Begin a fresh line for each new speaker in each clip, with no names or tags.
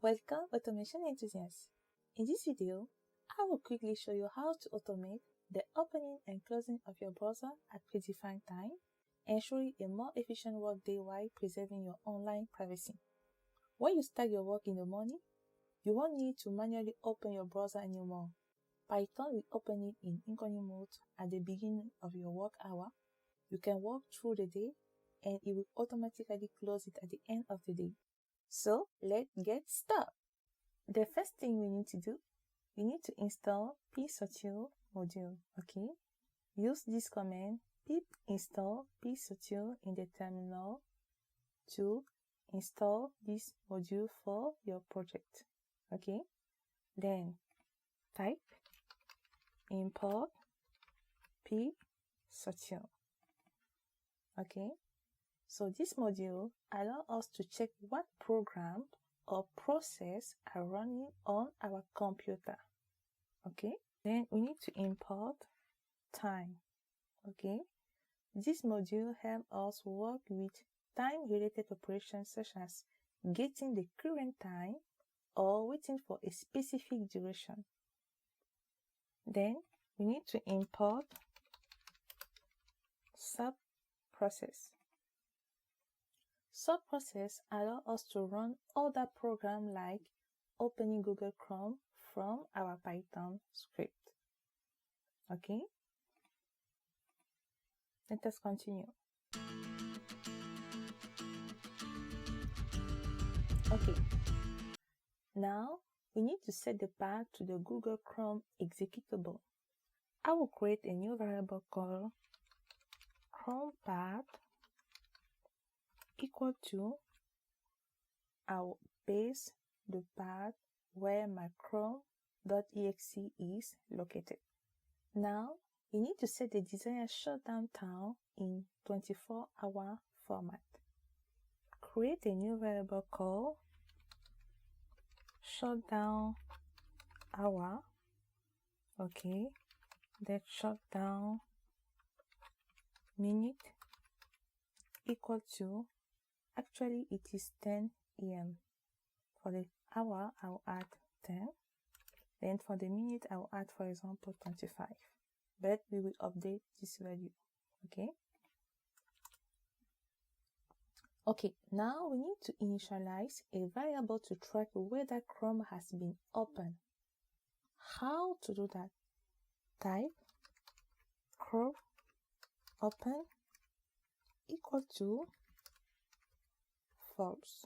Welcome, automation enthusiasts. In this video, I will quickly show you how to automate the opening and closing of your browser at predefined time, ensuring a more efficient workday while preserving your online privacy. When you start your work in the morning, you won't need to manually open your browser anymore. Python will open it in Incognito mode at the beginning of your work hour. You can work through the day and it will automatically close it at the end of the day. So let's get started. The first thing we need to do, we need to install psautil module, okay? Use this command pip install psautil in the terminal to install this module for your project, okay? Then type import psautil, okay? So this module allows us to check what program or process are running on our computer, okay? Then we need to import time, okay? This module helps us work with time-related operations such as getting the current time or waiting for a specific duration. Then we need to import sub-process. Sub-process allows us to run other programs like opening Google Chrome from our Python script. Okay? Let us continue. Okay. Now, we need to set the path to the Google Chrome executable. I will create a new variable called Chrome path equal to our base, the path where my chrome.exe is located. Now, we need to set the desired shutdown time in 24-hour format. Create a new variable called shutdown hour, okay, that shutdown minute equal to, actually it is 10 AM. For the hour, I'll add 10. Then for the minute, I'll add, for example, 25. But we will update this value, okay? Okay, now we need to initialize a variable to track whether Chrome has been opened. How to do that? Type Chrome open equal to false.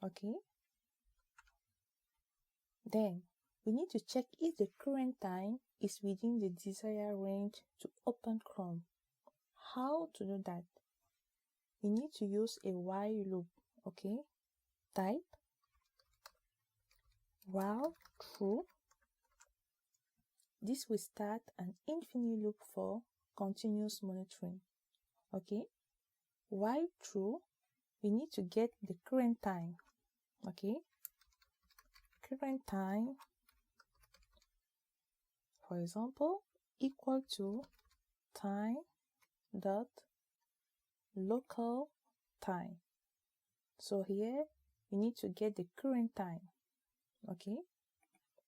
Okay. Then we need to check if the current time is within the desired range to open Chrome. How to do that? We need to use a while loop. Okay. Type while true. This will start an infinite loop for continuous monitoring. Okay. While true, we need to get the current time. Okay. Current time, for example, equal to time dot local time. So here we need to get the current time. Okay.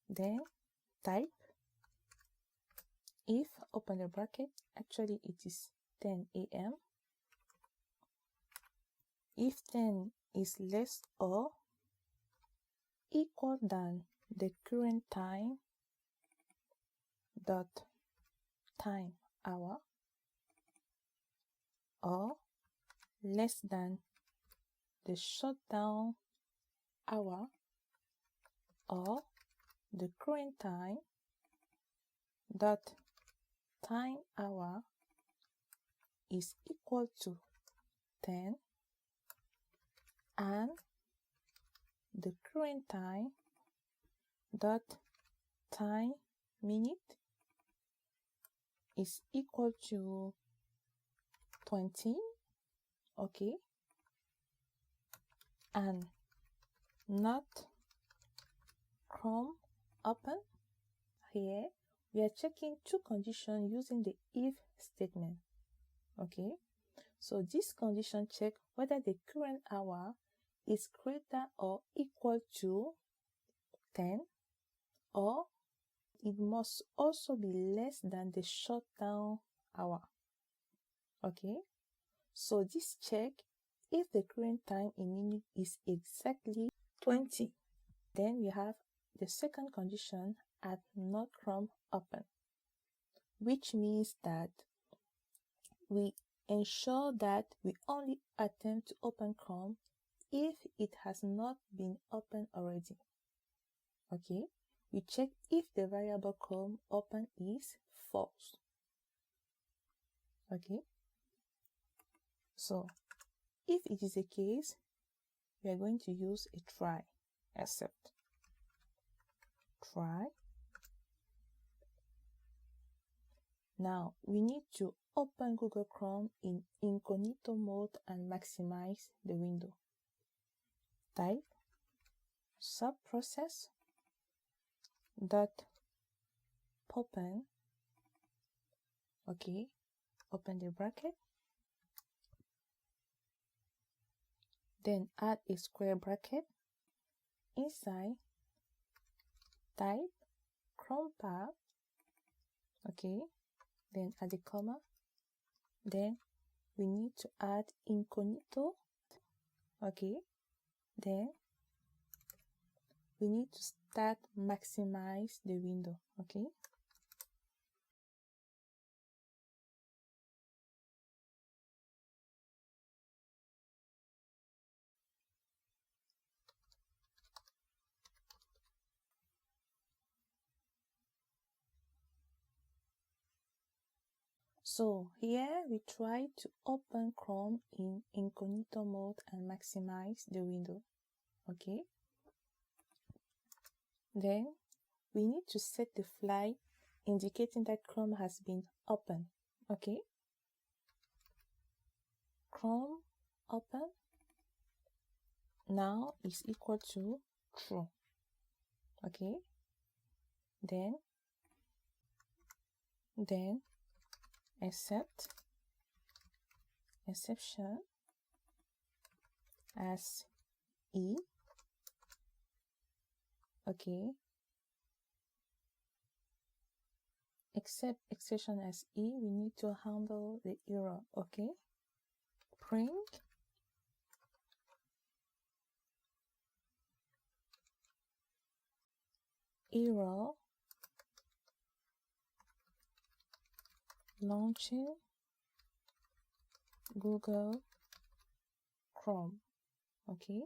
Then type if, open the bracket, actually it is 10 AM. If 10 is less or equal than the current time dot time hour, or less than the shutdown hour, or the current time dot time hour is equal to 10, and the current time dot time minute is equal to 20, okay, and not Chrome open. Here we are checking two conditions using the if statement. Okay, so this condition check whether the current hour is greater or equal to 10, or it must also be less than the shutdown hour. Okay, so this check if the current time in minutes is exactly 20. Then we have the second condition at not Chrome open, which means that we ensure that we only attempt to open Chrome if it has not been opened already. Okay, we check if the variable Chrome open is false. Okay, so if it is the case, we are going to use a try except. Try. Now we need to open Google Chrome in incognito mode and maximize the window. Type subprocess dot open. Okay, open the bracket. Then add a square bracket. Inside, type Chrome tab. Okay, then add a comma. Then we need to add incognito. Okay, then we need to start maximize the window. Okay, so here we try to open Chrome in incognito mode and maximize the window. Okay, then we need to set the flag indicating that Chrome has been opened. Okay, Chrome open now is equal to true. Okay, then except exception as E. Okay, except exception as E, we need to handle the error. Okay, print error launching Google Chrome. Okay,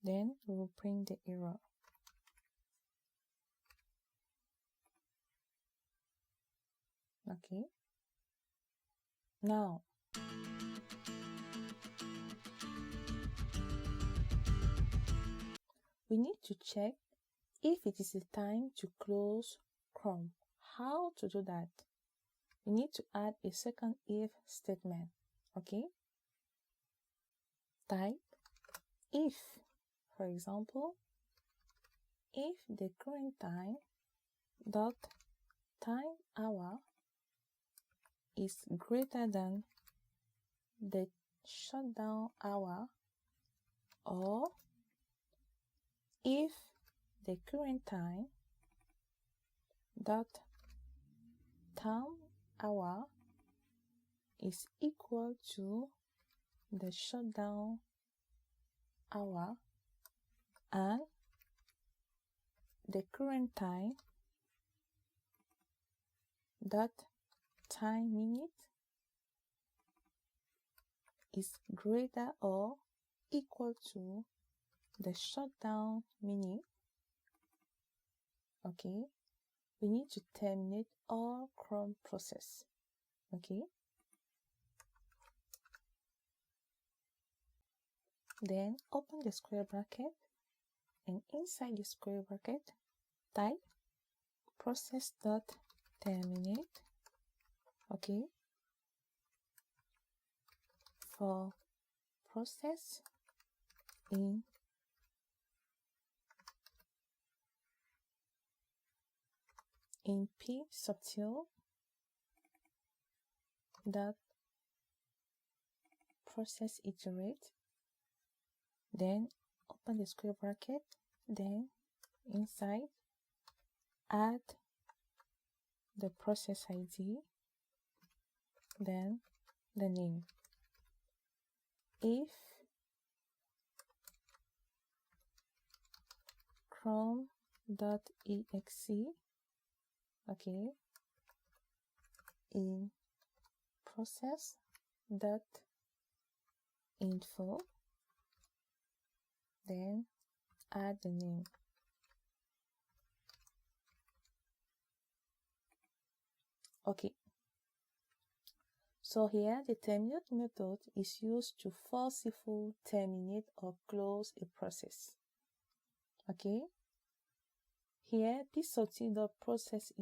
then we will print the error. Okay, now we need to check if it is the time to close Chrome. How to do that? We need to add a second if statement. Okay, type if, for example, if the current time dot time hour is greater than the shutdown hour, or if the current time dot time hour is equal to the shutdown hour, and the current time dot time minute is greater or equal to the shutdown minute. Okay, we need to terminate all Chrome process. Okay, then open the square bracket, and inside the square bracket type process dot terminate. Okay, for process in p subtil dot process iterate. then open the square bracket, then inside add the process ID, then the name. If chrome.exe, okay, in process.info, then add the name. Okay, so here the terminate method is used to forcibly terminate or close a process. Okay, here psot.process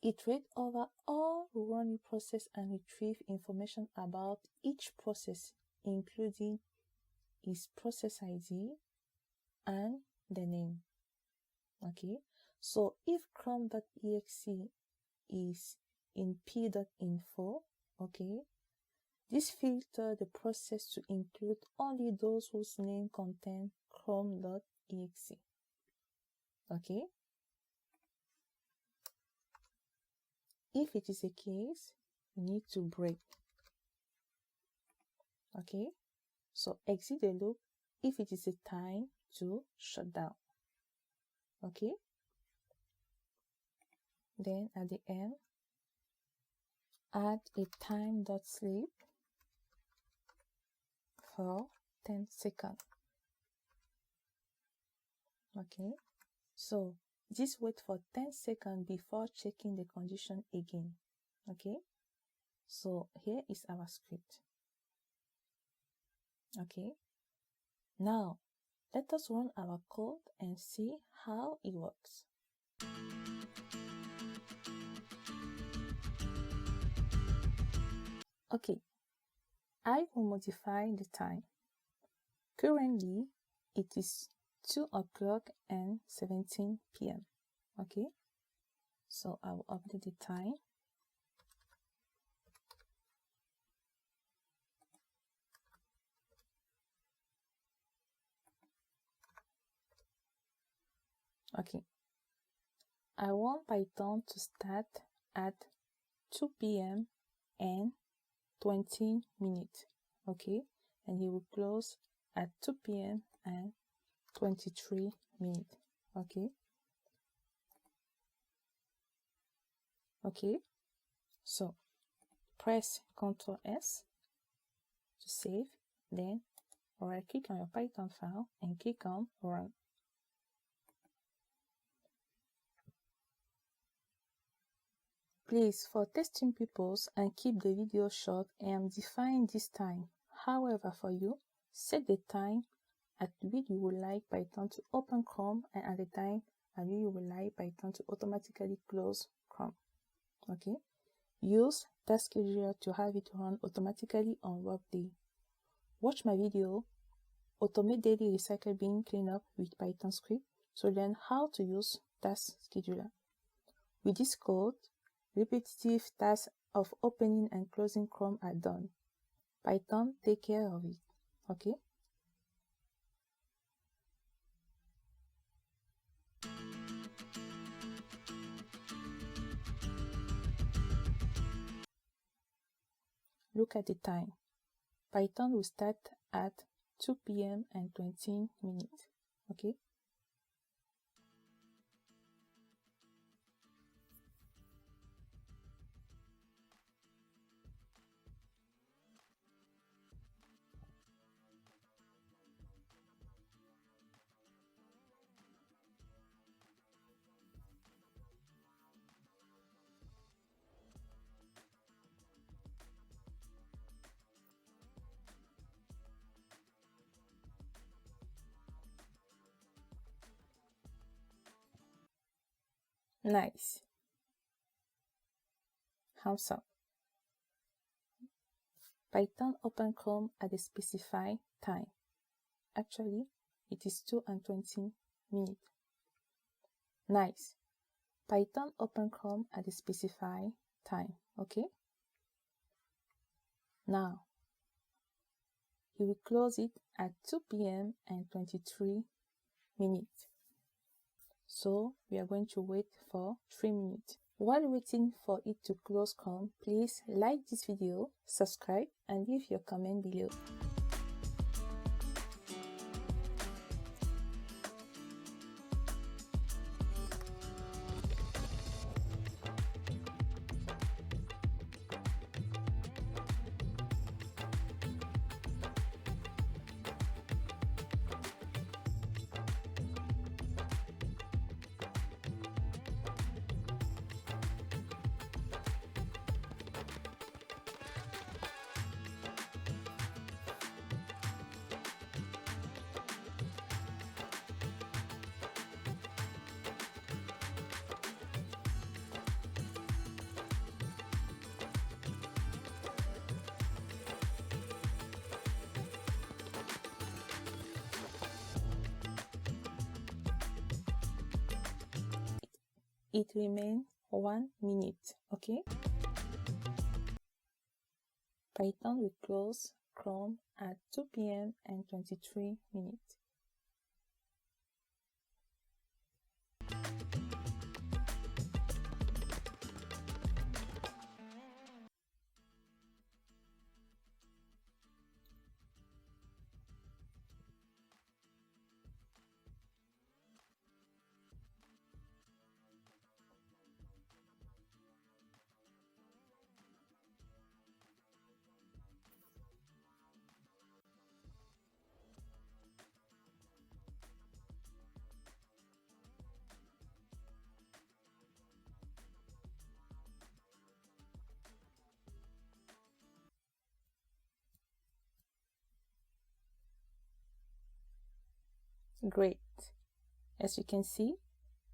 iterate over all running process and retrieve information about each process, including its process ID and the name. Okay, so if chrome.exe is in p.info, okay, this filter the process to include only those whose name contain chrome.exe. Okay, if it is a case, you need to break. Okay, so exit the loop if it is a time to shut down. Okay, then at the end add a time.sleep for 10 seconds. Okay, so just wait for 10 seconds before checking the condition again. Okay, so here is our script. Okay, now let us run our code and see how it works. Okay, I will modify the time. Currently, it is 2 o'clock and 17 p.m. Okay, so I will update the time. Okay, I want Python to start at 2 p.m. and 20 minutes. Okay, and he will close at 2 p.m. and 23 minutes. Okay. Okay, so press Ctrl S to save, then right click on your Python file and click on Run. Please, for testing purposes and keep the video short, I am defining this time. However, for you, set the time at which you would like Python to open Chrome and at the time at which you would like Python to automatically close Chrome. Okay, use task scheduler to have it run automatically on workday. Watch my video, Automate Daily Recycle Bin Cleanup with Python script to learn how to use task scheduler. With this code, repetitive tasks of opening and closing Chrome are done. Python take care of it. Okay? Look at the time. Python will start at 2 p.m. and 20 minutes. Okay? Nice. Hands up. Python open Chrome at a specified time. Actually, it is 2 and 20 minutes. Nice. Python open Chrome at a specified time. Okay? Now, you will close it at 2 p.m. and 23 minutes. So we are going to wait for 3 minutes. While waiting for it to close Chrome, please like this video, subscribe, and leave your comment below. It remains 1 minute, okay? Python will close Chrome at 2 p.m. and 23 minutes. Great. As you can see,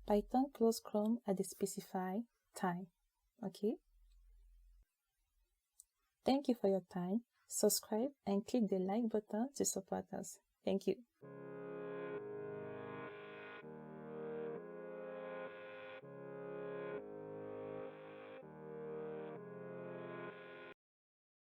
Python closed Chrome at the specified time. Okay? Thank you for your time. Subscribe and click the like button to support us. Thank you.